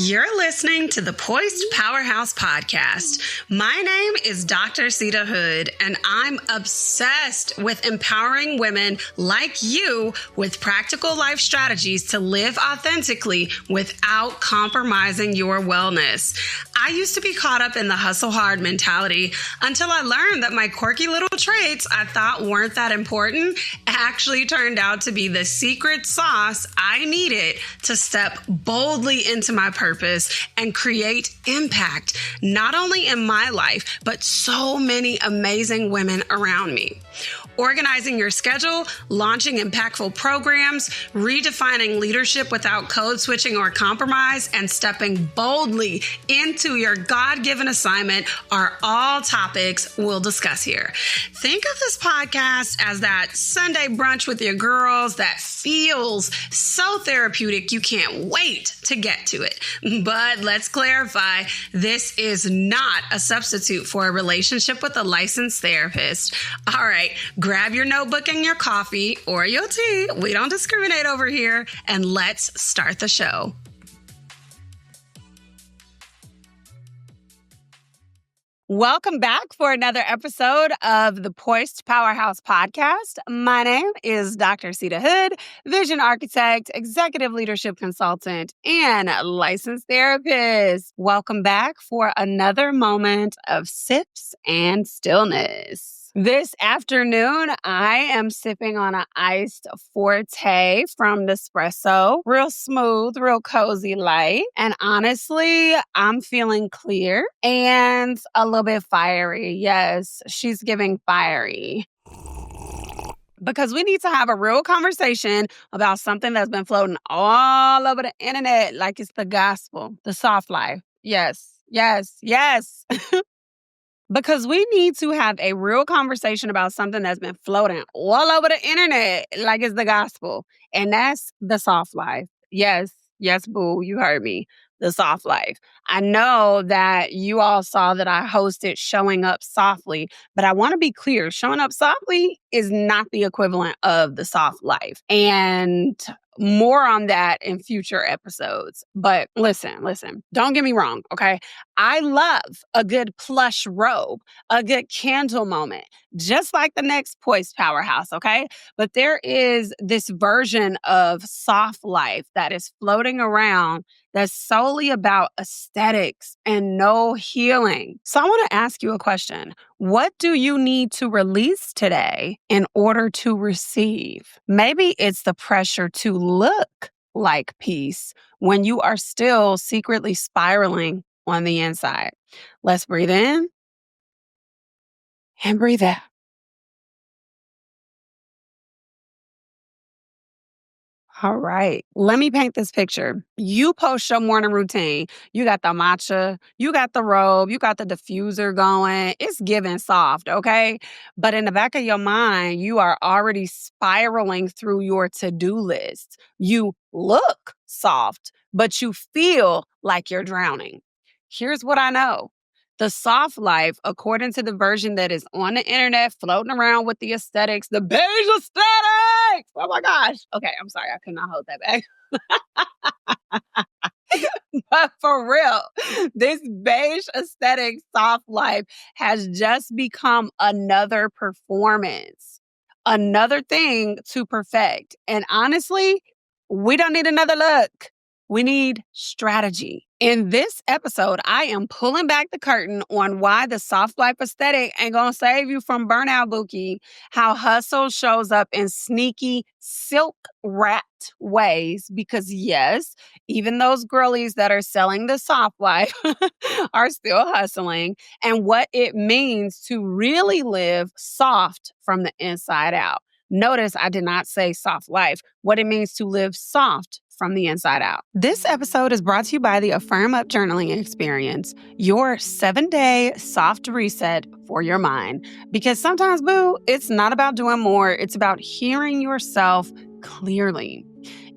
You're listening to the Poised Powerhouse Podcast. My name is Dr. Seida Hood, and I'm obsessed with empowering women like you with practical life strategies to live authentically without compromising your wellness. I used to be caught up in the hustle hard mentality until I learned that my quirky little traits I thought weren't that important actually turned out to be the secret sauce I needed to step boldly into my purpose and create impact, not only in my life, but so many amazing women around me. Organizing your schedule, launching impactful programs, redefining leadership without code switching or compromise, and stepping boldly into your God-given assignment are all topics we'll discuss here. Think of this podcast as that Sunday brunch with your girls that feels so therapeutic you can't wait to get to it. But let's clarify, this is not a substitute for a relationship with a licensed therapist. All right, grab your notebook and your coffee or your tea. We don't discriminate over here. And let's start the show. Welcome back for another episode of the Poised Powerhouse Podcast. My name is Dr. Seida Hood, vision architect, executive leadership consultant, and licensed therapist. Welcome back for another moment of sips and stillness. This afternoon, I am sipping on an iced Forte from Nespresso. Real smooth, real cozy light. And honestly, I'm feeling clear and a little bit fiery. Yes, she's giving fiery. Because we need to have a real conversation about something that's been floating all over the internet like it's the gospel, the soft life. Yes. Because we need to have a real conversation about something that's been floating all over the internet like it's the gospel. And that's the soft life. Yes, boo, you heard me. The soft life. I know that you all saw that I hosted Showing Up Softly, but I want to be clear. Showing Up Softly is not the equivalent of the soft life. And more on that in future episodes. But listen, don't get me wrong, okay? I love a good plush robe, a good candle moment, just like the next Poised Powerhouse, okay? But there is this version of soft life that is floating around that's solely about aesthetics and no healing. So I want to ask you a question. What do you need to release today in order to receive? Maybe it's the pressure to look like peace when you are still secretly spiraling on the inside. Let's breathe in and breathe out. All right. Let me paint this picture. You post your morning routine. You got the matcha, you got the robe, you got the diffuser going. It's giving soft, okay? But in the back of your mind, you are already spiraling through your to-do list. You look soft, but you feel like you're drowning. Here's what I know. The soft life, according to the version that is on the internet, floating around with the aesthetics, the beige aesthetics. Oh my gosh. Okay, I'm sorry. I could not hold that back. But for real, this beige aesthetic soft life has just become another performance, another thing to perfect. And honestly, we don't need another look. We need strategy. In this episode, I am pulling back the curtain on why the soft life aesthetic ain't gonna save you from burnout, Bookie. How hustle shows up in sneaky, silk-wrapped ways. Because yes, even those girlies that are selling the soft life are still hustling. And what it means to really live soft from the inside out. Notice I did not say soft life. What it means to live soft from the inside out. This episode is brought to you by the Affirm Up Journaling Experience, your 7-day soft reset for your mind. Because sometimes, boo, it's not about doing more. It's about hearing yourself clearly.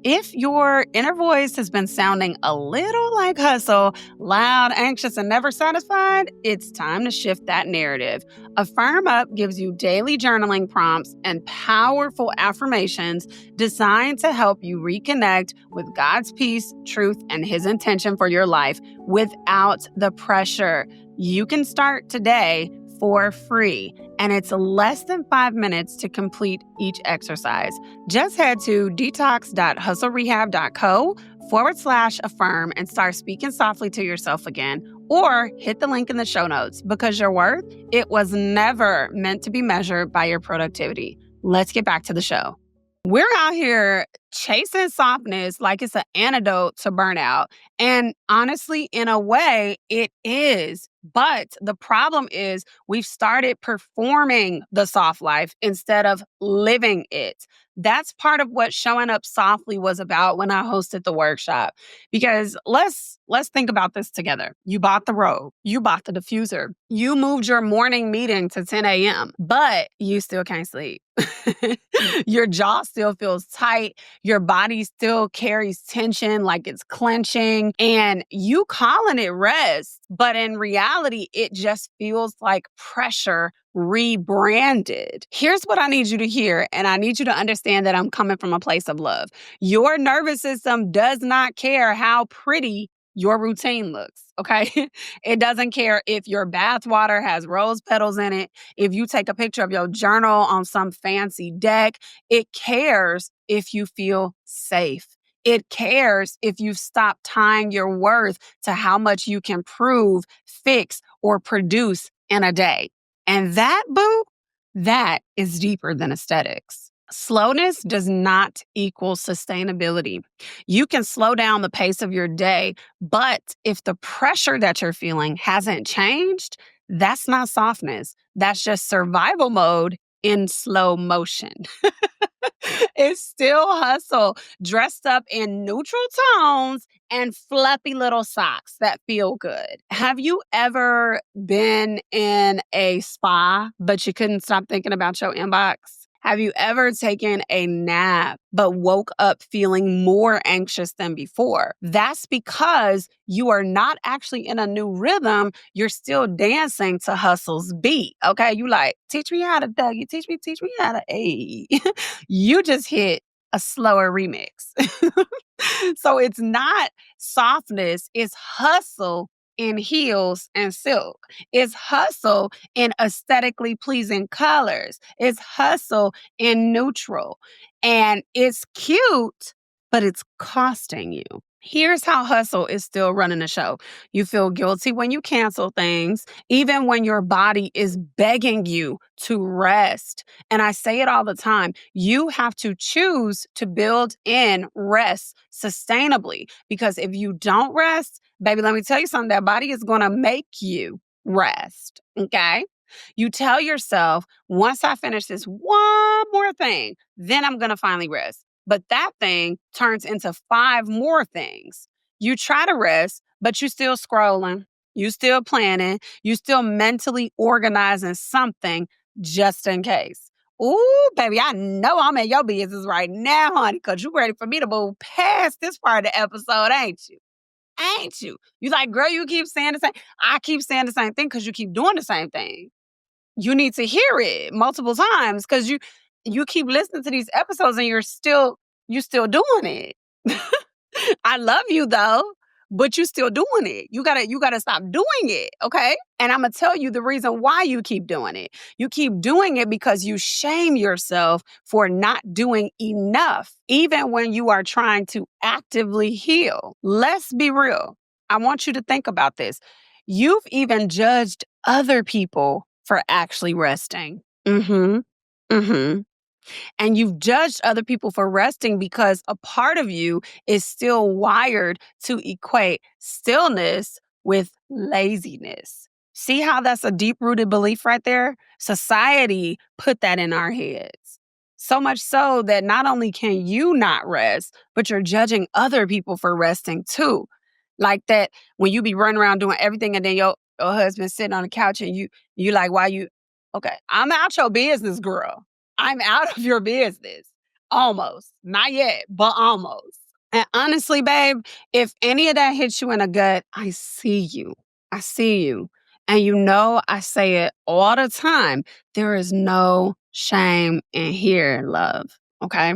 If your inner voice has been sounding a little like hustle, loud, anxious, and never satisfied, it's time to shift that narrative. Affirm Up gives you daily journaling prompts and powerful affirmations designed to help you reconnect with God's peace, truth, and His intention for your life without the pressure. You can start today for free, and it's less than 5 minutes to complete each exercise. Just head to detox.hustlerehab.co/affirm and start speaking softly to yourself again, or hit the link in the show notes, because your worth, it was never meant to be measured by your productivity. Let's get back to the show. We're out here chasing softness like it's an antidote to burnout. And honestly, in a way, it is. But the problem is we've started performing the soft life instead of living it. That's part of what showing up softly was about when I hosted the workshop. Because let's think about this together. You bought the robe, you bought the diffuser, you moved your morning meeting to 10 a.m., but you still can't sleep. Your jaw still feels tight. Your body still carries tension like it's clenching, and you calling it rest. But in reality, it just feels like pressure rebranded. Here's what I need you to hear, and I need you to understand that I'm coming from a place of love. Your nervous system does not care how pretty your routine looks, okay? It doesn't care if your bath water has rose petals in it, if you take a picture of your journal on some fancy deck. It cares if you feel safe. It cares if you stop tying your worth to how much you can prove, fix, or produce in a day. And that, boo, that is deeper than aesthetics. Slowness does not equal sustainability. You can slow down the pace of your day, but if the pressure that you're feeling hasn't changed, that's not softness. That's just survival mode in slow motion. It's still hustle, dressed up in neutral tones and fluffy little socks that feel good. Have you ever been in a spa, but you couldn't stop thinking about your inbox? Have you ever taken a nap but woke up feeling more anxious than before? That's because you are not actually in a new rhythm. You're still dancing to hustle's beat. Okay. You like, teach me how to Dougie, teach me how to A. You just hit a slower remix. So it's not softness, it's hustle in heels and silk. It's hustle in aesthetically pleasing colors. It's hustle in neutral. And it's cute, but it's costing you. Here's how hustle is still running the show. You feel guilty when you cancel things, even when your body is begging you to rest. And I say it all the time. You have to choose to build in rest sustainably, because if you don't rest, baby, let me tell you something, that body is going to make you rest. Okay? You tell yourself, once I finish this one more thing, then I'm going to finally rest. But that thing turns into 5 more things. You try to rest, but you still scrolling, you still planning, you still mentally organizing something just in case. Ooh, baby, I know I'm in your business right now, honey, because you ready for me to move past this part of the episode, ain't you? Ain't you? You like, girl, you keep saying the same. I keep saying the same thing because you keep doing the same thing. You need to hear it multiple times because you keep listening to these episodes and you still doing it. I love you though, but you still doing it. You gotta stop doing it, okay? And I'm gonna tell you the reason why you keep doing it. You keep doing it because you shame yourself for not doing enough, even when you are trying to actively heal. Let's be real. I want you to think about this. You've even judged other people for actually resting. Mm-hmm. Mm-hmm. And you've judged other people for resting because a part of you is still wired to equate stillness with laziness. See how that's a deep rooted belief right there? Society put that in our heads. So much so that not only can you not rest, but you're judging other people for resting too. Like that when you be running around doing everything and then your husband sitting on the couch and you like, why you, okay, I'm out your business, girl. I'm out of your business. Almost. Not yet, but almost. And honestly, babe, if any of that hits you in the gut, I see you. I see you. And you know, I say it all the time. There is no shame in here, love. Okay.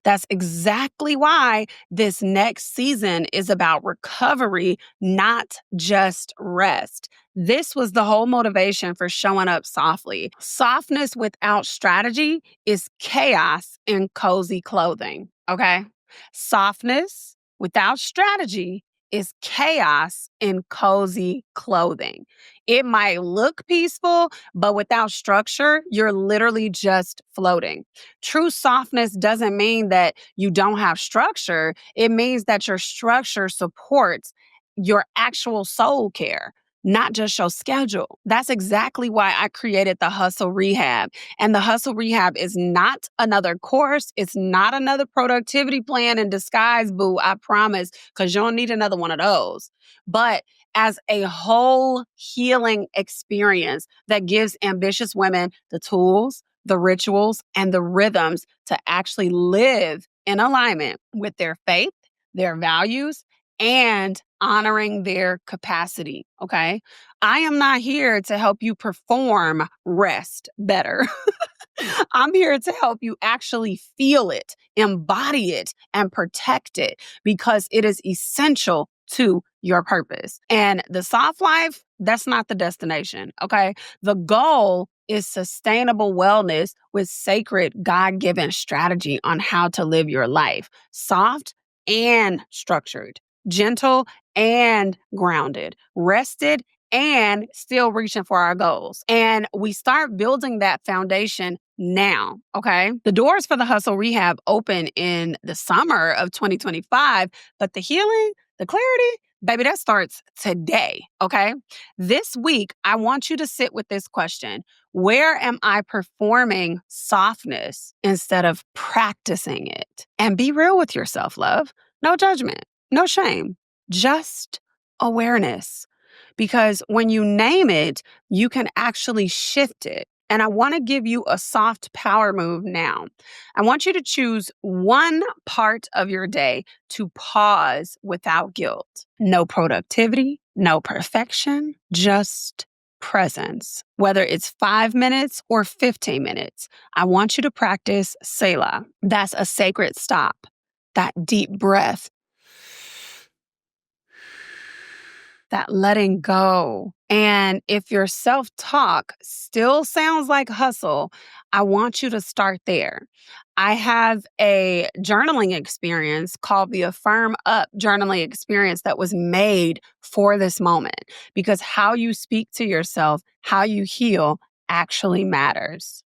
That's exactly why this next season is about recovery, not just rest. This was the whole motivation for showing up softly. Softness without strategy is chaos in cozy clothing. Okay. Softness without strategy is chaos in cozy clothing. It might look peaceful, but without structure, you're literally just floating. True softness doesn't mean that you don't have structure. It means that your structure supports your actual soul care, not just your schedule. That's exactly why I created the Hustle Rehab. And the Hustle Rehab is not another course. It's not another productivity plan in disguise, boo, I promise, because you don't need another one of those. But as a whole healing experience that gives ambitious women the tools, the rituals, and the rhythms to actually live in alignment with their faith, their values, and honoring their capacity. Okay. I am not here to help you perform rest better. I'm here to help you actually feel it, embody it, and protect it because it is essential to your purpose. And the soft life, that's not the destination, okay? The goal is sustainable wellness with sacred God given strategy on how to live your life. Soft and structured, gentle and grounded, rested and still reaching for our goals. And we start building that foundation now, okay? The doors for the Hustle Rehab open in the summer of 2025, but the healing, the clarity, baby, that starts today, okay? This week, I want you to sit with this question. Where am I performing softness instead of practicing it? And be real with yourself, love. No judgment, no shame, just awareness. Because when you name it, you can actually shift it. And I want to give you a soft power move now. I want you to choose one part of your day to pause without guilt. No productivity, no perfection, just presence. Whether it's 5 minutes or 15 minutes, I want you to practice Selah. That's a sacred stop, that deep breath, that letting go. And if your self talk still sounds like hustle, I want you to start there. I have a journaling experience called the Affirm Up journaling experience that was made for this moment because how you speak to yourself, how you heal actually matters.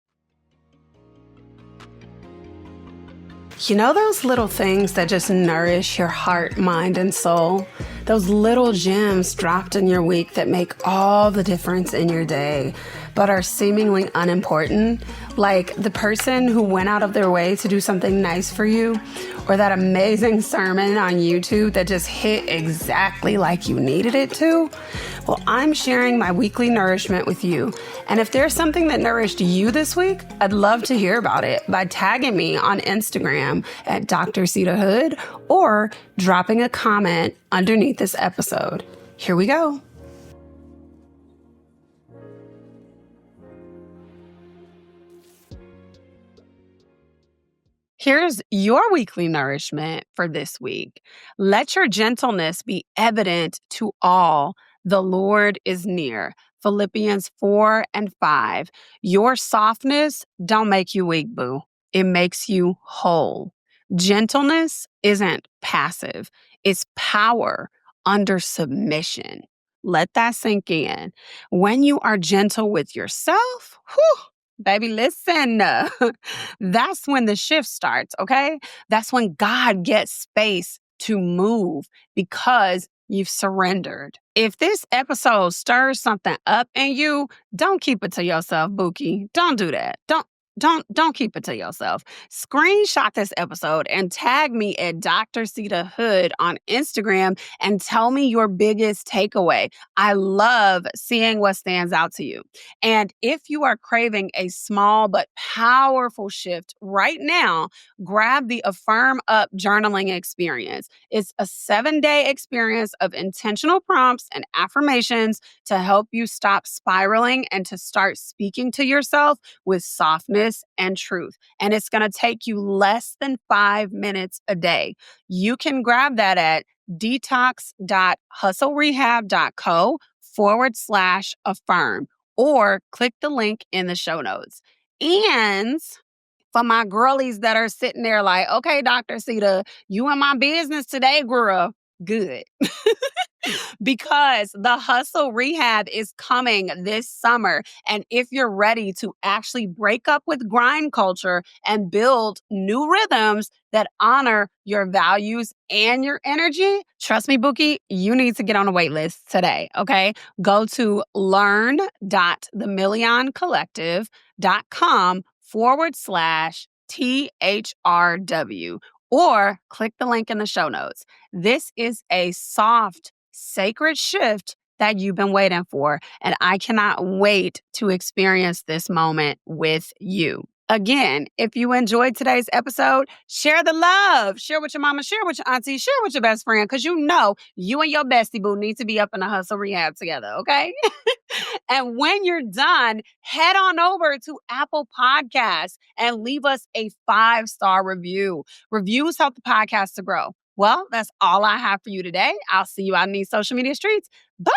You know those little things that just nourish your heart, mind, and soul? Those little gems dropped in your week that make all the difference in your day, but are seemingly unimportant? Like the person who went out of their way to do something nice for you, or that amazing sermon on YouTube that just hit exactly like you needed it to? Well, I'm sharing my weekly nourishment with you. And if there's something that nourished you this week, I'd love to hear about it by tagging me on Instagram at Dr. Seida Hood or dropping a comment underneath this episode. Here we go. Here's your weekly nourishment for this week. Let your gentleness be evident to all. The Lord is near. Philippians 4:5. Your softness don't make you weak, boo. It makes you whole. Gentleness isn't passive. It's power under submission. Let that sink in. When you are gentle with yourself, whew, baby, listen. That's when the shift starts, okay? That's when God gets space to move because you've surrendered. If this episode stirs something up in you, don't keep it to yourself, Bookie. Don't do that. Don't. don't keep it to yourself. Screenshot this episode and tag me at Dr. Seida Hood on Instagram and tell me your biggest takeaway. I love seeing what stands out to you. And if you are craving a small but powerful shift right now, grab the Affirm Up journaling experience. It's a 7-day experience of intentional prompts and affirmations to help you stop spiraling and to start speaking to yourself with softness and truth. And it's going to take you less than 5 minutes a day. You can grab that at detox.hustlerehab.co/affirm or click the link in the show notes. And for my girlies that are sitting there like, okay, Dr. Seida, you in my business today, girl. Good. Because the hustle rehab is coming this summer. And if you're ready to actually break up with grind culture and build new rhythms that honor your values and your energy, trust me, Bookie, you need to get on a wait list today. Okay. Go to learn.themillioncollective.com/THRW or click the link in the show notes. This is a soft, sacred shift that you've been waiting for. And I cannot wait to experience this moment with you. Again, if you enjoyed today's episode, share the love. Share with your mama, share with your auntie, share with your best friend, because you know you and your bestie boo need to be up in the hustle rehab together, okay? And when you're done, head on over to Apple Podcasts and leave us a 5-star review. Reviews help the podcast to grow. Well, that's all I have for you today. I'll see you out in these social media streets. Bye.